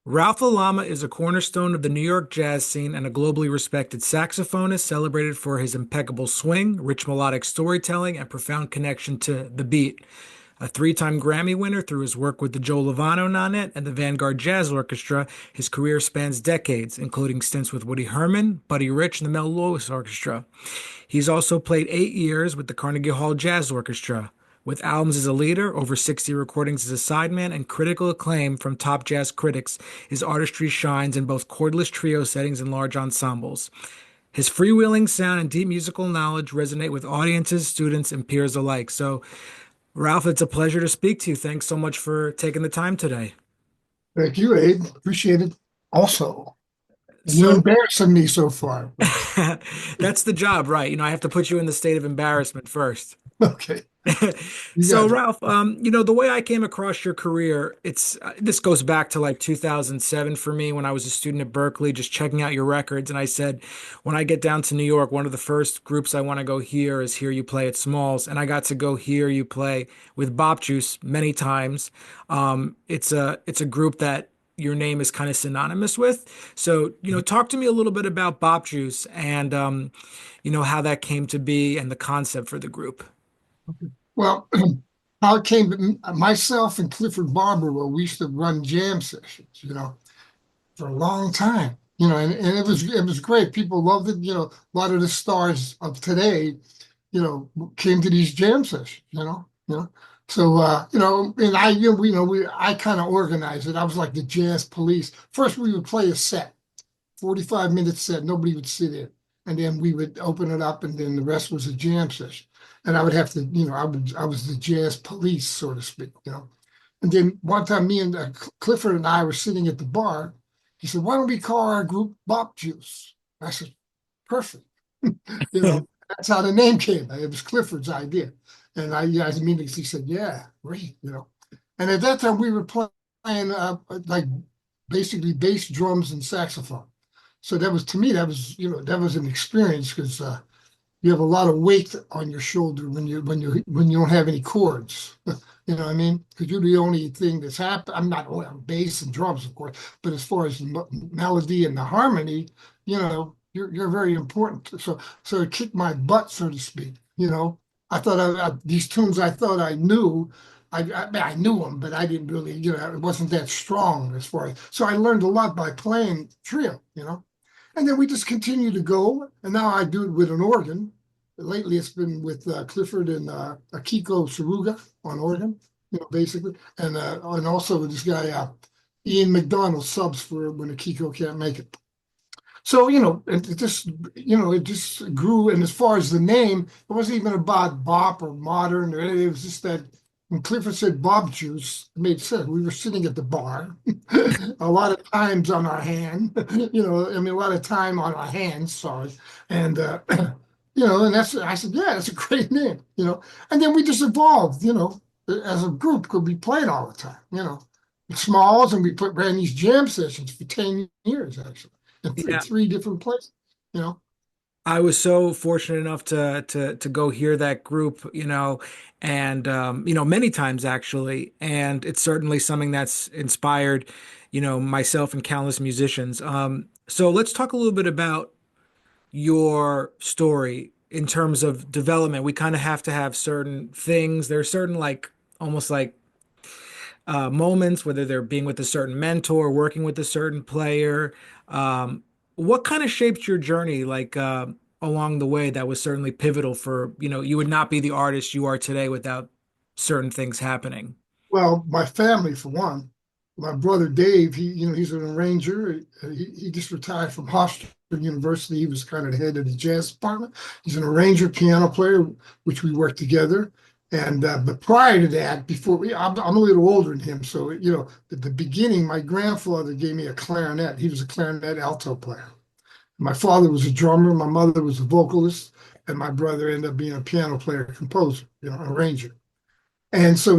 Ralph Lalama is a cornerstone of the New York jazz scene and a globally respected saxophonist celebrated for his impeccable swing, rich melodic storytelling, and profound connection to the beat. A three-time Grammy winner through his work with the Joe Lovano Nonet and the Vanguard Jazz Orchestra, his career spans decades, including stints with Woody Herman, Buddy Rich, and the Mel Lewis Orchestra. He's also played 8 years with the Carnegie Hall Jazz Orchestra. With albums as a leader, over 60 recordings as a sideman, and critical acclaim from top jazz critics, his artistry shines in both chordless trio settings and large ensembles. His freewheeling sound and deep musical knowledge resonate with audiences, students, and peers alike. So, Ralph, it's a pleasure to speak to you. Thanks so much for taking the time today. Thank you, Abe. Appreciate it also. And you're So, embarrassing me so far. that's the job, right? I have to put you in the state of embarrassment first. Okay, you So got it. Ralph, the way I came across your career, it's this goes back to like 2007 for me when I was a student at Berkeley, just checking out your records, and I said, when I get down to New York, one of the first groups I want to go hear is Hear You Play at Smalls, and I got to go hear you play with Bop Juice many times. It's a group that your name is kind of synonymous with. So, talk to me a little bit about Bop Juice and how that came to be and the concept for the group. Well, how it came to myself and Clifford Barber, well, we used to run jam sessions, for a long time, and it was great. People loved it. A lot of the stars of today, came to these jam sessions, So, and I kind of organized it. I was like the jazz police. First, we would play a set, 45-minute set. Nobody would sit in. And then we would open it up, and then the rest was a jam session. And I would have to, I was the jazz police, so to speak. And then one time, me and Clifford and I were sitting at the bar. He said, "Why don't we call our group Bop Juice?" I said, "Perfect." That's how the name came. It was Clifford's idea. And I immediately said, "Yeah, great." And at that time, we were playing like basically bass, drums, and saxophone. So that was, to me, that was an experience because you have a lot of weight on your shoulder when you don't have any chords. You know what I mean? Because you're the only thing that's happened. I'm not only on bass and drums, of course, but as far as the melody and the harmony, you're very important. So it kicked my butt, so to speak. I thought these tunes I thought I knew. I knew them, but I didn't really, it wasn't that strong as far as. So I learned a lot by playing trio. And then we just continue to go. And now I do it with an organ. Lately, it's been with Clifford and Akiko Saruga on organ, basically. And also with this guy, Ian McDonald, subs for when Akiko can't make it. So, it just grew. And as far as the name, it wasn't even about bop or modern or anything. It was just that when Clifford said Bob Juice, it made sense. We were sitting at the bar, a lot of times on our hand, a lot of time on our hands, sorry. And, and I said, yeah, that's a great name. And then we just evolved, as a group, because we played all the time. Smalls, and we ran these jam sessions for 10 years, actually, in Yeah. three different places, you know. I was so fortunate enough to go hear that group, and many times actually, and it's certainly something that's inspired, myself and countless musicians. So let's talk a little bit about your story in terms of development. We kind of have to have certain things. There are certain like almost like moments, whether they're being with a certain mentor, working with a certain player. Um, what kind of shaped your journey, like along the way, that was certainly pivotal for, you would not be the artist you are today without certain things happening. Well, my family, for one, my brother Dave, he's an arranger. He just retired from Hofstra University. He was kind of the head of the jazz department. He's an arranger, piano player, which we worked together. And but prior to that, I'm a little older than him, so at the beginning, my grandfather gave me a clarinet. He was a clarinet alto player. My father was a drummer, my mother was a vocalist, and my brother ended up being a piano player, composer, arranger. And so,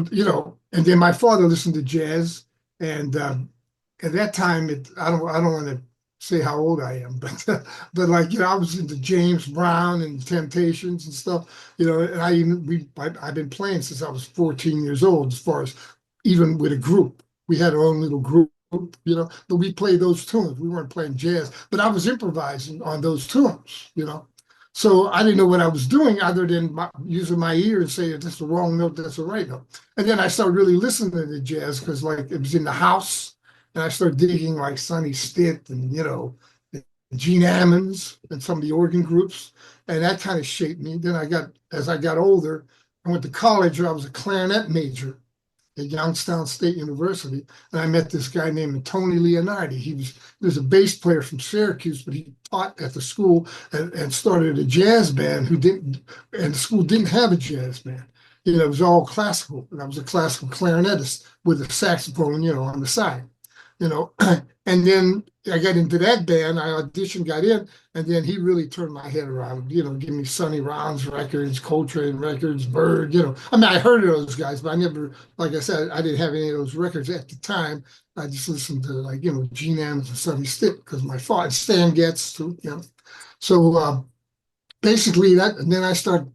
and then my father listened to jazz, and at that time, I don't want to say how old I am, but but like I was into James Brown and Temptations and stuff, and I've been playing since I was 14 years old, as far as even with a group. We had our own little group, but we played those tunes. We weren't playing jazz, but I was improvising on those tunes. So I didn't know what I was doing other than using my ear and saying, that's the wrong note, that's the right note. And then I started really listening to jazz because like it was in the house. And I started digging like Sonny Stitt and, Gene Ammons and some of the organ groups. And that kind of shaped me. Then as I got older, I went to college. I was a clarinet major at Youngstown State University, and I met this guy named Tony Leonardi. He was a bass player from Syracuse, but he taught at the school and started a jazz band. And the school didn't have a jazz band. It was all classical, and I was a classical clarinetist with a saxophone, on the side you know. And then I got into that band. I auditioned, got in, and then he really turned my head around. Give me Sonny Rollins records, Coltrane records, Bird. I mean, I heard of those guys, but I never, like I said, I didn't have any of those records at the time. I just listened to Gene Ammons and Sonny Stitt because my father, Stan Getz too. So basically that, and then I start,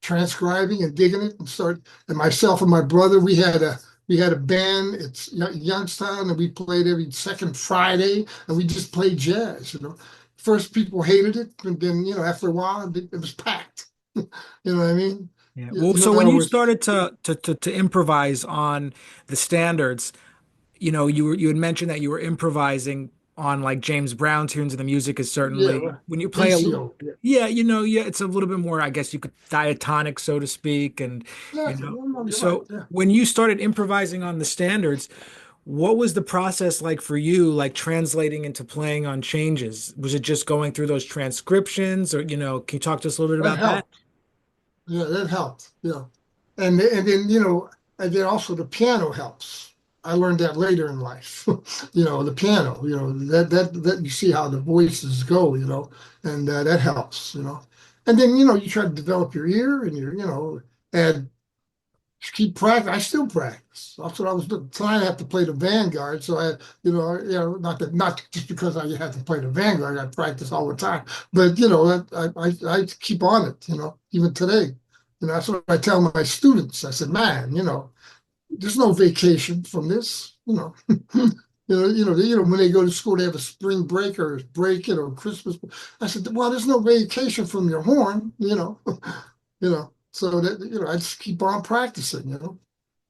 transcribing and digging it and myself and my brother, we had a band. It's Youngstown, and we played every second Friday, and we just played jazz. First, people hated it, and then after a while, it was packed. You know what I mean? Yeah. You Well, know, so in when other you words, started to improvise on the standards, you had mentioned that you were improvising on like James Brown tunes, and the music is yeah, certainly right. when you play a little, ACO, yeah, yeah, yeah, it's a little bit more, I guess you could diatonic, so to speak, and yeah, you know, no, you're right. so Yeah. when you started improvising on the standards, what was the process like for you, like translating into playing on changes? Was it just going through those transcriptions, or can you talk to us a little bit That about that? helped. Yeah, that helped. Yeah, and then and then also the piano helps. I learned that later in life. The piano. That you see how the voices go. And that helps. And then you try to develop your ear and and just keep practice. I still practice. That's what I was doing. Tonight I have to play the Vanguard, so not just because I had to play the Vanguard. I practice all the time, but I keep on it. Even today. That's what I tell my students. I said, man, there's no vacation from this. When they go to school, they have a spring break or break, Christmas. I said, well, there's no vacation from your horn. So that I just keep on practicing.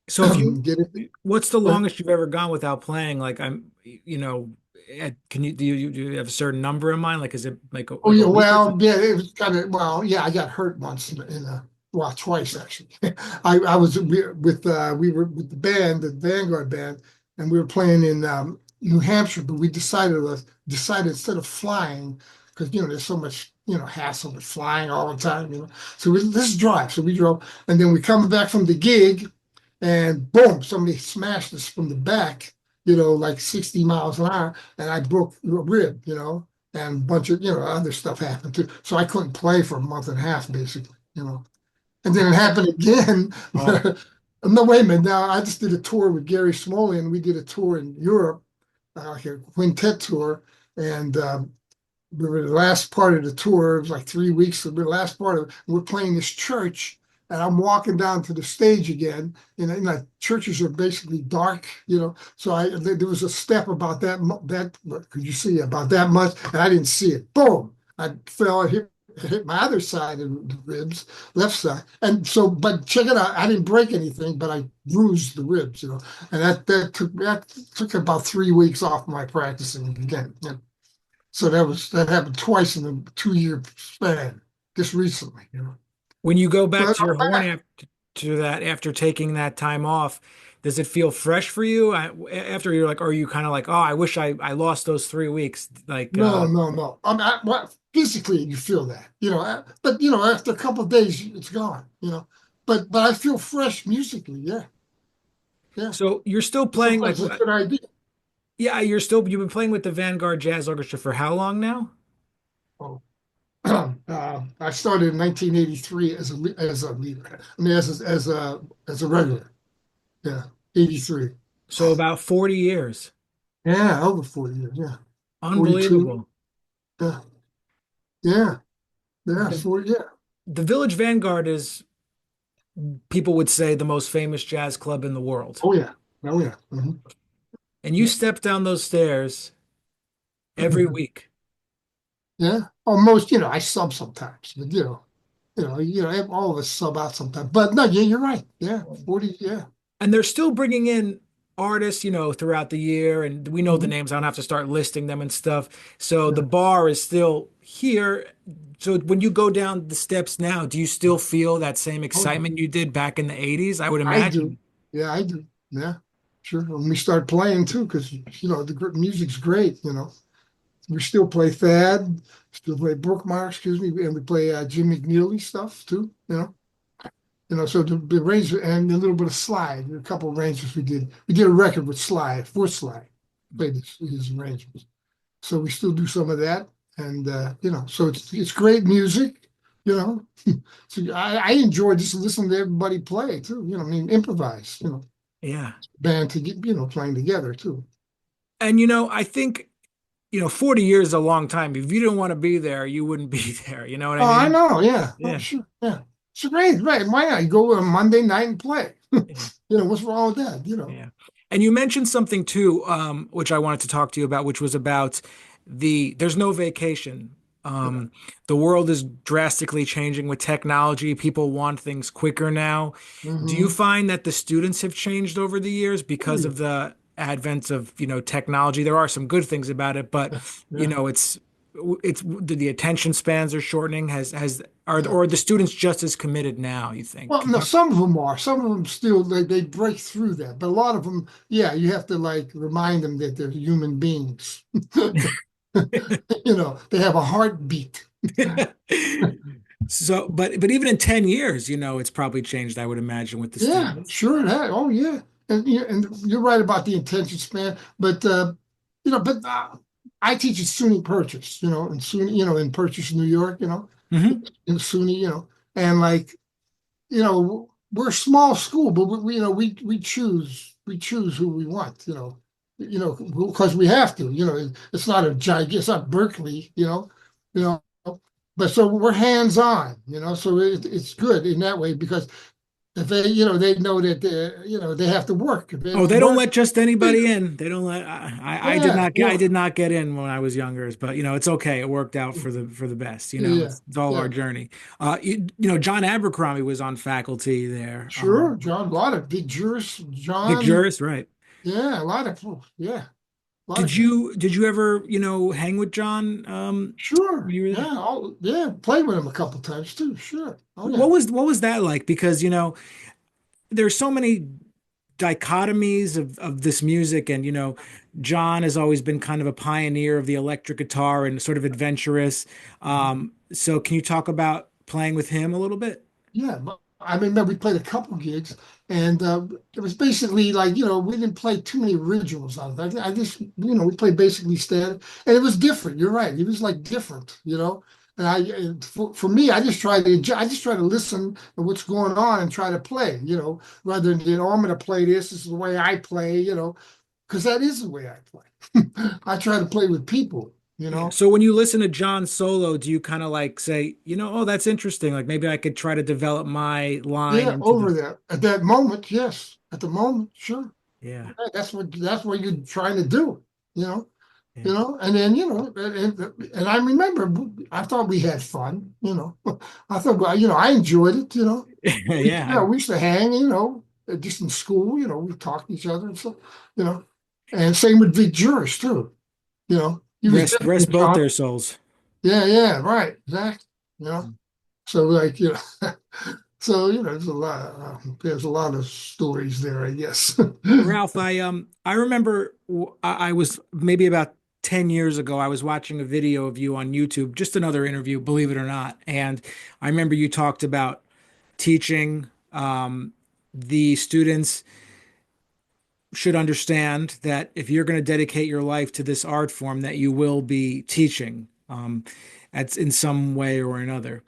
So if you, Get it. what's the But, longest you've ever gone without playing? Like can you do you have a certain number in mind? Like is it oh like a yeah, week or well, something? yeah, it was kind of well, yeah, I got hurt once in a well, twice actually. I was we were with the band, the Vanguard band, and we were playing in New Hampshire, but we decided instead of flying because there's so much hassle with flying all the time. So let's drive. So we drove, and then we come back from the gig, and boom, somebody smashed us from the back, like 60 miles an hour, and I broke a rib. And a bunch of other stuff happened too. So I couldn't play for a month and a half, basically. And then it happened again. Oh, No, wait a minute. Now I just did a tour with Gary Smalley, and we did a tour in Europe, like a quintet tour, and we were the last part of the tour. It was like 3 weeks. So we were the last part of it. We're playing this church, and I'm walking down to the stage again. Churches are basically dark. So there was a step about that. Could you see about that much? And I didn't see it. Boom! I fell and hit my other side of the ribs, left side. And so, but check it out. I didn't break anything, but I bruised the ribs. And that took about 3 weeks off my practicing again. So that happened twice in a 2 year span, just recently. when you go back But to your I'm horn back. after that, after taking that time off, does it feel fresh for you? After you're like, or are you kind of like, oh, I wish I lost those 3 weeks? Like, No, no, no. Well, physically you feel that. But after a couple of days it's gone. But I feel fresh musically. Yeah, yeah. so you're still playing like, Sometimes it's a good idea. yeah, you've been playing with the Vanguard Jazz Orchestra for how long now? Oh. I started in 1983 as a leader. I mean, as a regular. Yeah, 83. So about 40 years. Yeah, over 40 years. Yeah, 42. Unbelievable. Yeah, yeah, yeah, The, 40. Yeah. the Village Vanguard is, people would say, the most famous jazz club in the world. Oh yeah. Oh yeah. And you Yeah. step down those stairs every week. Yeah. Almost, I sub sometimes, but all of us sub out sometimes. But no, yeah, you're right. Yeah. 40, yeah. And they're still bringing in artists, throughout the year, and we know the Mhm. names. I don't have to start listing them and stuff. So the Yeah. bar is still here. So when you go down the steps now, do you still feel that same Oh yeah. excitement you did back in the 80s? I would I do. imagine. Yeah, I do. Yeah. Sure. When we start playing too, because the music's great, We still play Thad, still play Brookmeyer, excuse me, and we play Jim McNeely stuff too. So the range and a little bit of slide, a couple of arrangements we did. We did a record with slide, for slide, played his arrangements. So we still do some of that, and so it's great music, you know. So I enjoy just listening to everybody play too. I mean, improvise, Yeah. band to get, playing together too. And I think, 40 years is a long time. If you didn't want to be there, you wouldn't be there. You know what I Oh, I mean? know, yeah. Oh, Yeah. sure, yeah. It's great, right? Why not? You go on Monday night and play. Yeah. What's wrong with that? Yeah. And you mentioned something too, which I wanted to talk to you about, which was about there's no vacation. Yeah. Um, the world is drastically changing with technology. People want things quicker now. Do you Mm-hmm. find that the students have changed over the years Oh, because yeah. of the advent of, technology? There are some good things about it, but Yeah. it's the attention spans are shortening. Yeah. Are the students just as committed now, you think? Well, Can no, you- some of them are. Some of them still they break through that, but a lot of them, yeah, you have to like remind them that they're human beings. They have a heartbeat. But even in 10 years, it's probably changed, I would imagine, with the Yeah, students. sure. That. Oh, yeah. And you're right about the attention span, but I teach at SUNY Purchase, in SUNY, in Purchase, New York, Hmm. in SUNY, and like, we're a small school, but we choose who we want, because we have to, it's not it's not Berkeley, you know, but so we're hands on, so it's good in that way because if they know that they have to work. If they Oh, don't they don't work, let just anybody in. They don't let. I did yeah, not get. I did not get in when I was younger, but it's okay. It worked out for the best. yeah, It's all our yeah, journey. John Abercrombie was on faculty there. sure, John, a lot of big jurists, Vic John, Juris, right? yeah, a lot of, yeah, a lot of Did guys. you ever hang with John? When Sure. you were there? Yeah. Yeah. Played with him a couple times too. Sure. Oh yeah. What was that like? Because there's so many dichotomies of this music, and John has always been kind of a pioneer of the electric guitar and sort of adventurous. So can you talk about playing with him a little bit? Yeah. But I remember we played a couple gigs, and it was basically like we didn't play too many originals on it. I just we played basically standard, and it was different. You're right. It was like different. And for me, I just try to listen to what's going on and try to play. Rather than I'm going to play this. This is the way I play. Because that is the way I play. I try to play with people, you Yeah. know. So when you listen to John solo, do you kind of like say, oh, that's interesting. Like maybe I could try to develop my line Yeah, into the. over there. At that moment, yes. At the moment, sure. Yeah. Yeah, that's what you're trying to do, you know. Yeah. And then, and I remember I thought we had fun. I thought, well, I enjoyed it. Yeah. We used to hang, just in school, we talked to each other and stuff, you know. And same with Vic Juris too, He was Rest different rest than both John. their souls. Yeah, yeah, right, exactly. You know, so like so there's a lot of stories there, I guess. Ralph, I remember I was maybe about 10 years ago, I was watching a video of you on YouTube, just another interview, believe it or not. And I remember you talked about teaching the students should understand that if you're going to dedicate your life to this art form, that you will be teaching at in some way or another.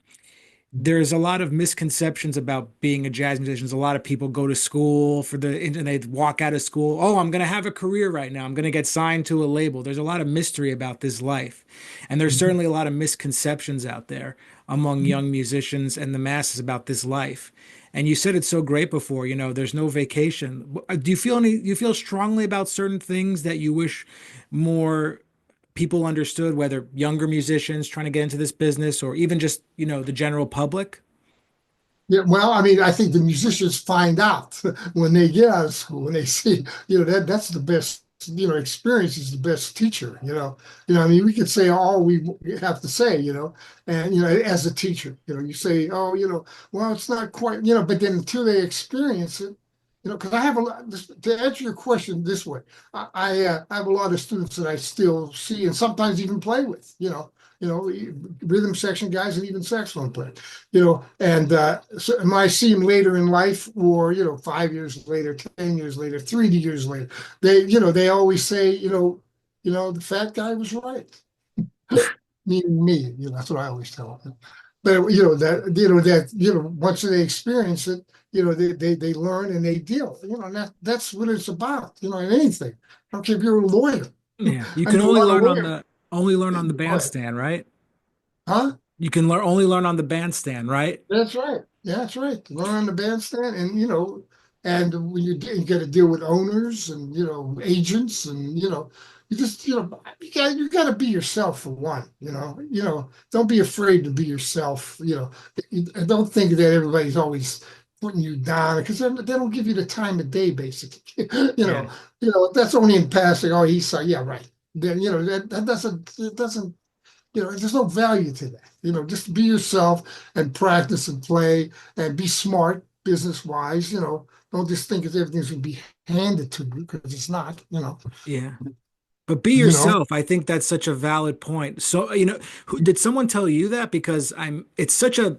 There's a lot of misconceptions about being a jazz musician. There's a lot of people go to school and they walk out of school. Oh, I'm going to have a career right now. I'm going to get signed to a label. There's a lot of mystery about this life. And there's certainly a lot of misconceptions out there among young musicians and the masses about this life. And you said it's so great before, there's no vacation. Do you feel strongly about certain things that you wish more people understood, whether younger musicians trying to get into this business or even just, the general public? Yeah, well, I mean, I think the musicians find out when they get out of school, when they see, that's the best, experience is the best teacher, I mean, we could say all we have to say, and, as a teacher, you say, oh, well, it's not quite, but then until they experience it, because I have a lot, to answer your question this way, I have a lot of students that I still see and sometimes even play with, rhythm section guys and even saxophone players, and so when I see them later in life, or 5 years later, 10 years later, 3 years later, they always say, the fat guy was right, meaning me. That's what I always tell them. But once they experience it, they learn and they deal. And that's what it's about. In anything. I don't care if you're a lawyer. Yeah. You I can know a only lot of learn on lawyers. the only learn on the Go ahead. bandstand, right? Huh? You can only learn on the bandstand, right? That's right. Yeah, that's right. Learn on the bandstand, and and when you got to deal with owners and agents, and you just you got to be yourself for one. Don't be afraid to be yourself. And don't think that everybody's always putting you down, because they don't give you the time of day, basically. Yeah. That's only in passing. Oh, he's sorry. Yeah, right. Then that doesn't, it doesn't, there's no value to that. Just be yourself and practice and play and be smart business wise. Don't just think that everything's going to be handed to you, because it's not. Yeah. But be You know. yourself. I think that's such a valid point. So, did someone tell you that? Because it's such a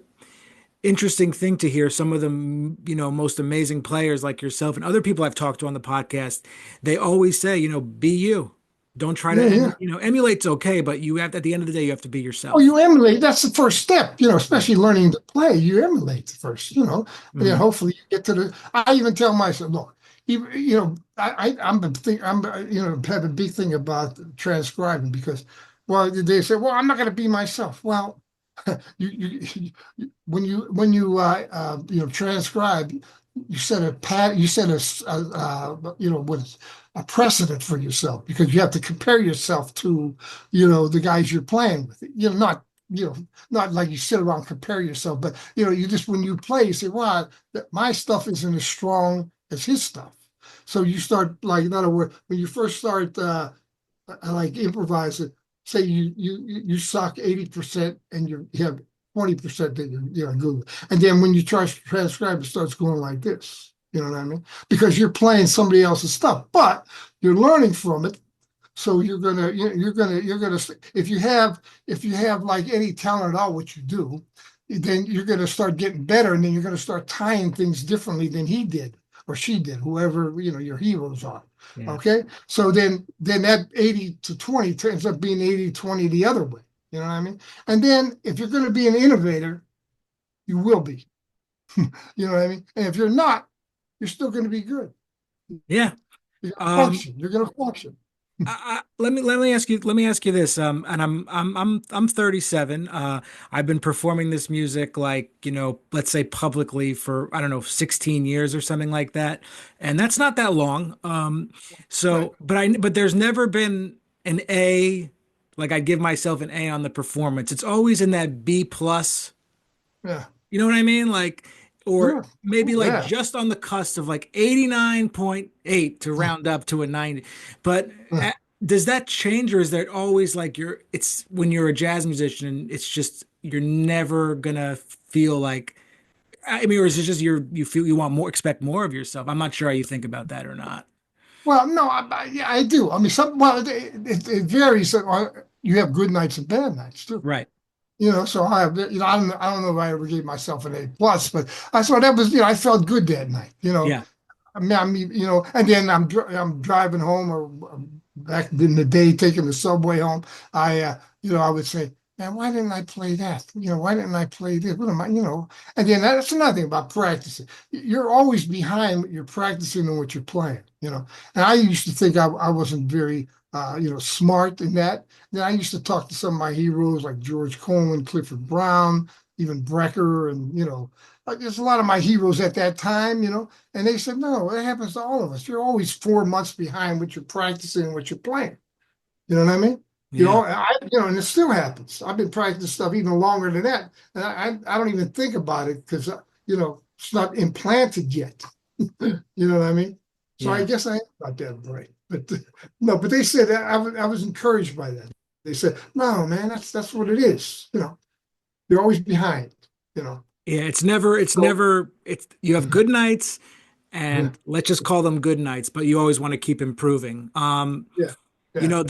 interesting thing to hear some of the, most amazing players like yourself and other people I've talked to on the podcast. They always say, be you. Don't try to, Yeah, yeah. emulate's okay, but you have, at the end of the day, you have to be Oh, yourself. you emulate. That's the first step. Right. Especially learning to play. You emulate first. And then Hmm. hopefully you get to the. I even tell myself, look, I'm the thing. Have a big thing about transcribing, because, well, they say, well, I'm not going to be myself. Well, when you transcribe, you set a pat you set what, a precedent for yourself, because you have to compare yourself to the guys you're playing with. Not like you sit around and compare yourself, but you just, when you play, you say, wow, my stuff isn't as strong as his stuff. So you start, like, in other words, when you first start like improvising, say you suck 80% and you have 20% that you're good with. And then when you try to transcribe, it starts going like this. You know what I mean? Because you're playing somebody else's stuff, but you're learning from it. So you're gonna, if you have like any talent at all, what you do, then you're gonna start getting better, and then you're gonna start tying things differently than he did or she did, whoever your heroes are. Yeah. Okay, so then that 80-20 turns up being 80-20 the other way. You know what I mean? And then if you're going to be an innovator, you will be. You know what I mean? And if you're not, you're still going to be good. Yeah. You're going to Um, function. You're going to function. let me ask you this. And I'm 37. I've been performing this music, like, let's say publicly, for, I don't know, 16 years or something like that. And that's not that long. Right. But there's never been an A, like I give myself an A on the performance. It's always in that B plus. Yeah. You know what I mean? Like, or Sure. maybe like Yeah. just on the cusp of like 89.8 to round up to a 90. But Yeah. does that change, or is that always like it's when you're a jazz musician, it's just you're never gonna feel like, I mean, or is it just you feel you want more, expect more of yourself? I'm not sure how you think about that or not. Well, no, yeah, I do. I mean, it varies. You have good nights and bad nights too. Right. So I have, I don't know if I ever gave myself an A plus, but I saw that was, I felt good that night. Yeah. And then I'm driving home, or back in the day taking the subway home. I would say, man, why didn't I play that? Why didn't I play this? What am I? And then that's another thing about practicing. You're always behind what you're practicing and what you're playing. And I used to think I wasn't very, smart in that. Then I used to talk to some of my heroes like George Coleman, Clifford Brown, even Brecker, and there's a lot of my heroes at that time, and they said, no, it happens to all of us. You're always 4 months behind what you're practicing and what you're playing. You know what I mean? Yeah. And it still happens. I've been practicing stuff even longer than that, and I don't even think about it because it's not implanted yet. You know what I mean? So I Yeah. guess I am not that bright. But no, but they said that I was encouraged by that. They said, no, man, that's what it is. You're always behind, you know. Yeah, So it's you have good nights yeah, and let's just call them good nights, but you always want to keep improving. yeah, You yeah, know,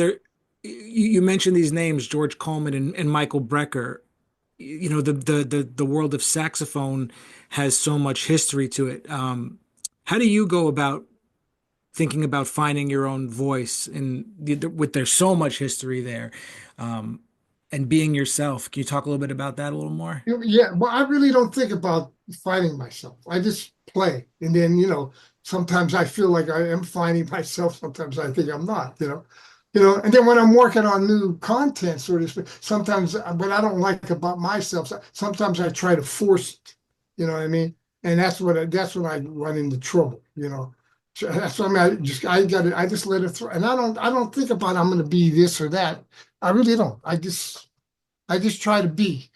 you mentioned these names, George Coleman and Michael Brecker. You know, the world of saxophone has so much history to it. How do you go about thinking about finding your own voice with there's so much history there, um, and being yourself? Can you talk a little bit about that a little more? yeah. Well, I really don't think about finding myself. I just play, and then sometimes I feel like I am finding myself. Sometimes I think I'm not. And then when I'm working on new content, so to speak, sometimes what I don't like about myself, sometimes I try to force it. You know what I mean? And that's when I run into trouble. So that's what I mean. I just let it through, and I don't think about I'm going to be this or that. I really don't. I just try to be.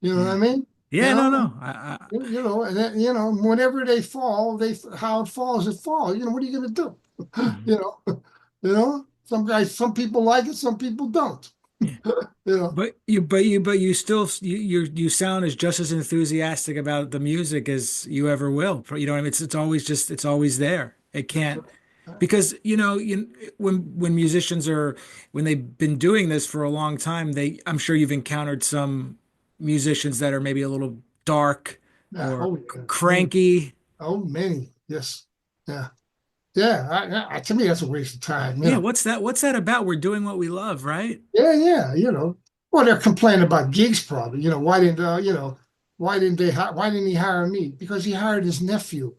You know what Yeah. I mean? Yeah, And no, I'm, no. and then, whenever they fall, how it falls, it falls. What are you going to do? Mhm. You know, some people like it, some people don't. Yeah. You know, But you still, you sound as just as enthusiastic about the music as you ever will. You know what I mean? It's always there. It that's can't, right. because when musicians are, when they've been doing this for a long time, I'm sure you've encountered some musicians that are maybe a little dark Yeah. or Oh, yeah. Oh, cranky. many. Yes. Yeah. Yeah. To me, that's a waste of time. Yeah, what's that about? We're doing what we love, right? Yeah. Yeah. Well, they're complaining about gigs, probably. Why didn't why didn't he hire me? Because he hired his nephew.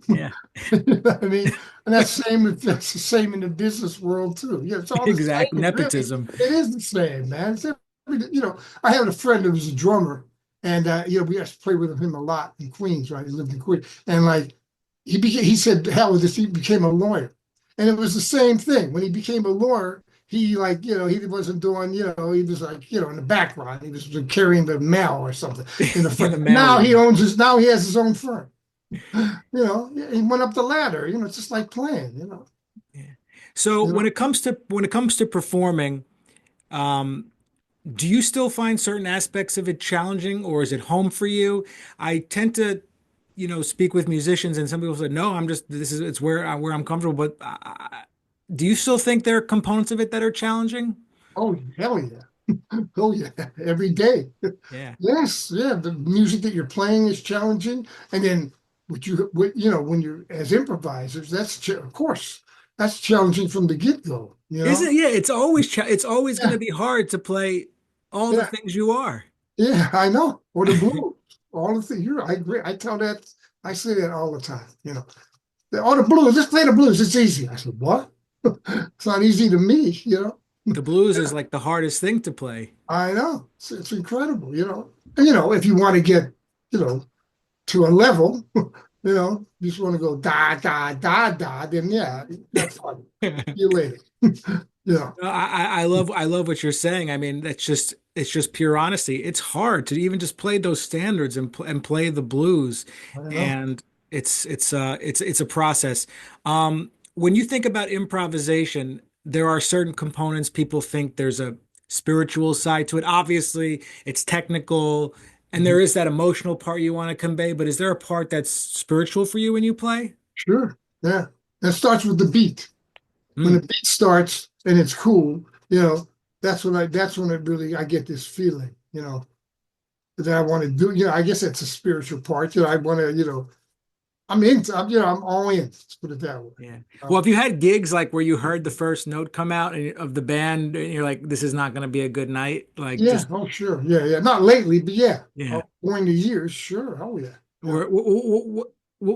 Yeah. You know what I mean? And that's the same in the business world too. Yeah, it's all the Exact same, really. nepotism. It is the same, man. I had a friend who was a drummer, and we used to play with him a lot in Queens, right? He lived in Queens, and like he said, hell with this, he became a lawyer, and it was the same thing. When he became a lawyer, he he wasn't doing, he was like, in the background, he was carrying the mail or something in the In front. the Now mailroom. now he has his own firm. He went up the ladder. It's just like playing. Yeah. So You know. when it comes to performing, um, do you still find certain aspects of it challenging, or is it home for you? I tend to, speak with musicians, and some people say, "No, it's where I'm comfortable." But do you still think there are components of it that are challenging? Oh hell yeah! Oh yeah! Every day. Yeah. Yes, yeah. The music that you're playing is challenging, and then when you're as improvisers, of course that's challenging from the get-go. Isn't Yeah, it's always going to Yeah, be hard to play all the yeah, things you are. yeah. I know. Or the blues, all the things. I agree. I say that all the time. All the blues. Just play the blues. It's easy. I said, what? It's not easy to me. The blues is like the hardest thing to play. I know. It's incredible. And if you want to get, you know, to a level, you just want to go da da da da, then yeah, have fun. See you later. You know. No, I love what you're saying. I mean, it's just pure honesty. It's hard to even just play those standards and play the blues, I know. and it's a process. When you think about improvisation, there are certain components people think there's a spiritual side to it. Obviously, it's technical, and Mhm. there is that emotional part you want to convey. But is there a part that's spiritual for you when you play? Sure. Yeah. That starts with the beat. When the Mm. beat starts and it's cool, that's when it really I get this feeling, that I want to do. I guess that's a spiritual part. I want to, I'm all in. Let's put it that way. Yeah. Uh, Well, if you had gigs like where you heard the first note come out of the band and you're like, this is not going to be a good night, like yeah. just, Oh, sure. Yeah. Yeah. Not lately, but yeah. yeah. Going the years. Sure. Oh, yeah. Yeah.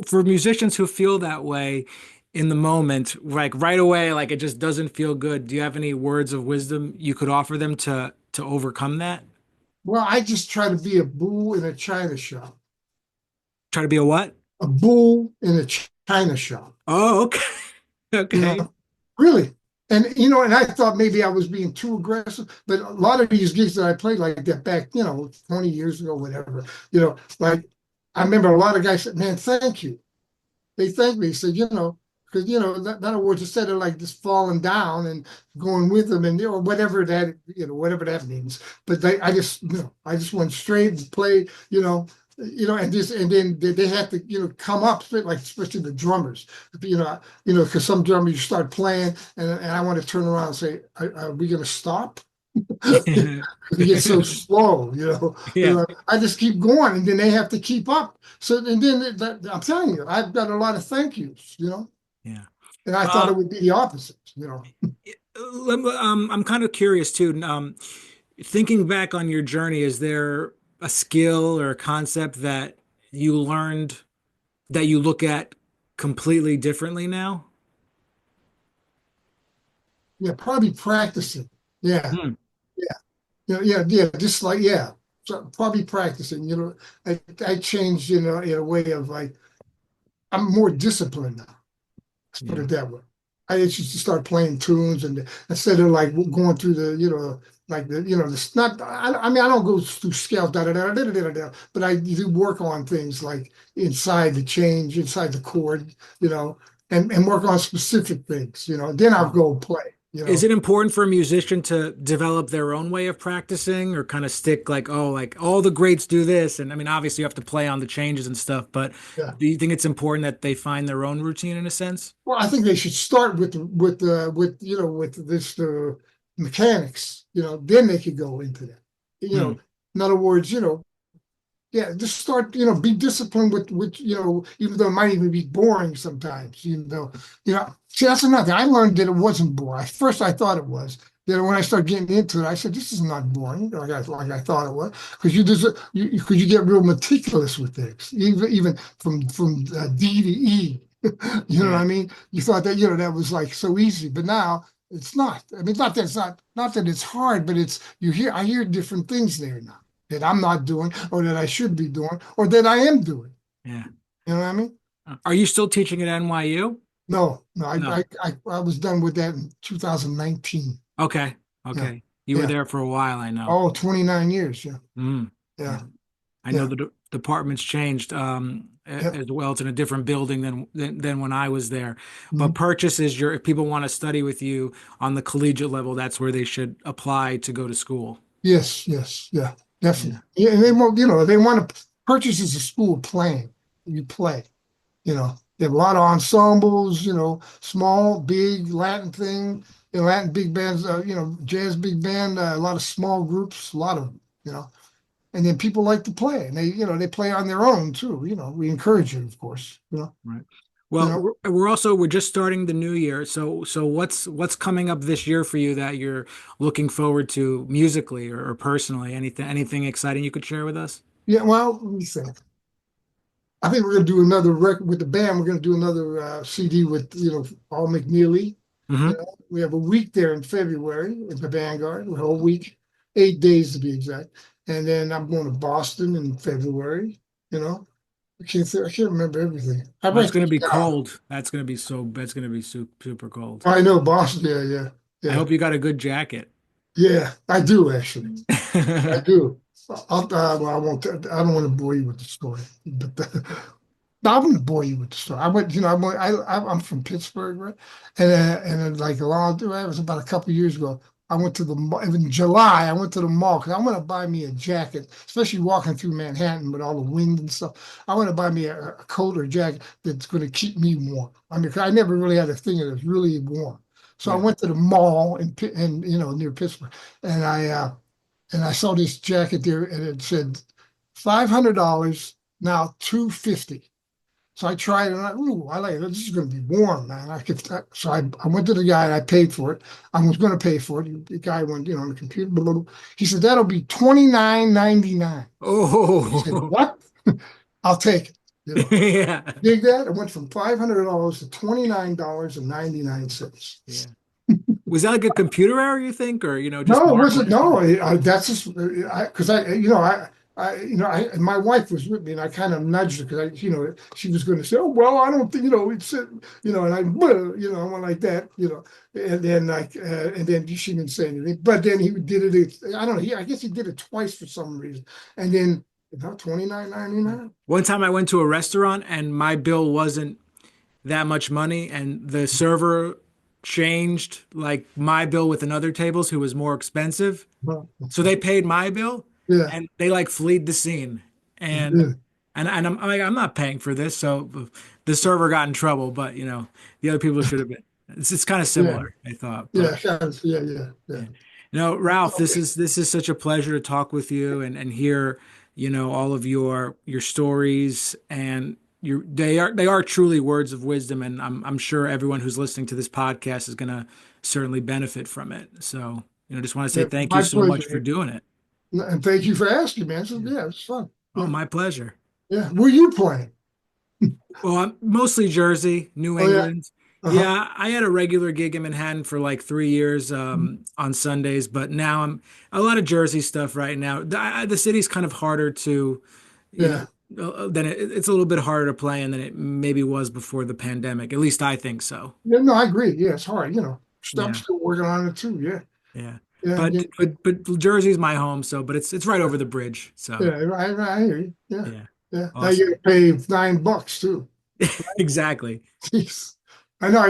For musicians who feel that way in the moment, like right away, like it just doesn't feel good. Do you have any words of wisdom you could offer them to overcome that? Well, I just try to be a bull in a china shop. Try to be a what? A bull in a china shop. Oh, okay. You Okay. know, really. And and I thought maybe I was being too aggressive, but a lot of these gigs that I played like that back, 20 years ago, whatever, like I remember a lot of guys said, "Man, thank you." They thanked me. Said, because in other words, instead of like just falling down and going with them, and whatever that means. But I just I just went straight and played, and then they had to come up, like especially the drummers, because some drummers you start playing, and I want to turn around and say, are we going to stop? They get so slow, Yeah. I just keep going, and then they have to keep up. So, and then I'm telling you, I've got a lot of thank yous, Yeah. and I thought Uh, it would be the opposite, I'm kind of curious too. Thinking back on your journey, is there a skill or a concept that you learned that you look at completely differently now? Yeah, probably practicing. Yeah, Hmm. yeah, yeah. Just like so probably practicing. I changed, in a way of like I'm more disciplined now. Let's put Yeah. it that way. I used to start playing tunes, and instead of like going through like the not. I mean, I don't go through scales, da da da da da da da, but I do work on things like inside the change, inside the chord, and work on specific things, Then I'll go play, Is it important for a musician to develop their own way of practicing or kind of stick like, oh, like all the greats do this? And I mean, obviously you have to play on the changes and stuff, but Yeah. do you think it's important that they find their own routine in a sense? Well, I think they should start with this mechanics, then they could go into that. Hmm. In other words, yeah, just start, be disciplined with, even though it might even be boring sometimes, See, that's another thing. I learned that it wasn't boring. At first I thought it was. Then when I started getting into it, I said, this is not boring, like I thought it was. Because you get real meticulous with things, even from D to E. You know what Yeah. I mean? You thought that, that was like so easy, but now it's not. I mean, not that it's not that it's hard, but I hear different things there now that I'm not doing or that I should be doing or that I am doing. Yeah. You know what I mean? Are you still teaching at NYU? No, no, No. I was done with that in 2019. Okay. Yeah, Okay. You were yeah. there for a while, I know. Oh, 29 years. Yeah, Mm. Yeah. yeah, I know yeah, the department's changed yeah. as well. It's in a different building than when I was there. But Mhm. Purchase is if people want to study with you on the collegiate level, that's where they should apply to go to school. Yes, yes, yeah, Yeah. definitely. Yeah, and they want to purchase as a school playing. You play. They have a lot of ensembles, small, big Latin thing, Latin big bands, jazz big band, a lot of small groups, a lot of them, and then people like to play and they play on their own too. We encourage it, of course, Right. you Well, know. we're just starting the new year. So what's coming up this year for you that you're looking forward to musically or personally? Anything exciting you could share with us? Yeah, well, let me think. I think we're going to do another record with the band. We're going to do another CD with, Paul McNeely. Hmm. We have a week there in February at the Vanguard, a whole week, 8 days to be exact. And then I'm going to Boston in February. You know, I can't remember everything. I Well, it's write going to things be down. cold. That's going to be super cold. I know Boston. Yeah, yeah, I yeah, hope you got a good jacket. yeah. I do actually. I do. Well, I won't. I don't want to bore you with the story, but no, I'm gonna bore you with the story. I went, I'm from Pittsburgh, right? And then like a long, it was about a couple of years ago. I went to the mall in July. I went to the mall because I want to buy me a jacket, especially walking through Manhattan with all the wind and stuff. I want to buy me a coat or jacket that's going to keep me warm. I mean, 'cause I never really had a thing that was really warm. So I Yeah. went to the mall near Pittsburgh, and I saw this jacket there, and it said $500 now 250. So I tried it, and I like it. This is going to be warm, man. So I went to the guy and I paid for it. I was going to pay for it. The guy went, on the computer. Blah, blah, blah. He said that'll be 29.99. I said, Oh, what? I'll take it. yeah. Dig that? It went from $500 to $29.99. Yeah. Was that like a computer error, you think, or just No, it wasn't. marketing? No, that's just because my wife was with me, and I kind of nudged her because she was going to say, "Oh, well, I don't think, it's, and I, I went like that, and then and then she didn't say anything. But then he did it. I don't know. I guess he did it twice for some reason, and then about 29.99. One time I went to a restaurant and my bill wasn't that much money, and the server changed like my bill with another table's who was more expensive. Well, So they paid my bill yeah, and they like fled the scene. And yeah, I'm like, I'm not paying for this. So the server got in trouble, but the other people should have been. It's kind of yeah, similar, I thought. But yeah, yeah, yeah, yeah. yeah. Ralph, Okay. this is such a pleasure to talk with you and hear, all of your stories, and they are truly words of wisdom, and I'm sure everyone who's listening to this podcast is gonna certainly benefit from it. So, just want to say Yeah, thank you my so much for pleasure. doing it. And thank you for asking, man. So, Yeah. yeah, it's fun. Oh, Yeah, my pleasure. yeah. Were you playing? Well, I'm mostly Jersey, New Oh yeah. England. Uh-huh. Yeah, I had a regular gig in Manhattan for like 3 years on Sundays, but now I'm a lot of Jersey stuff right now. The city's kind of harder to, you Yeah. know, than it's a little bit harder to play in than it maybe was before the pandemic. At least I think so. Yeah, no, I agree. Yeah, it's hard. I'm Yeah, still working on it too. Yeah. yeah. Yeah. But Yeah. Jersey's my home, so but it's right over the bridge. So Yeah. I hear you. Yeah. yeah, Yeah. Now you awesome. gotta pay $9 too. Exactly. Jeez. I know.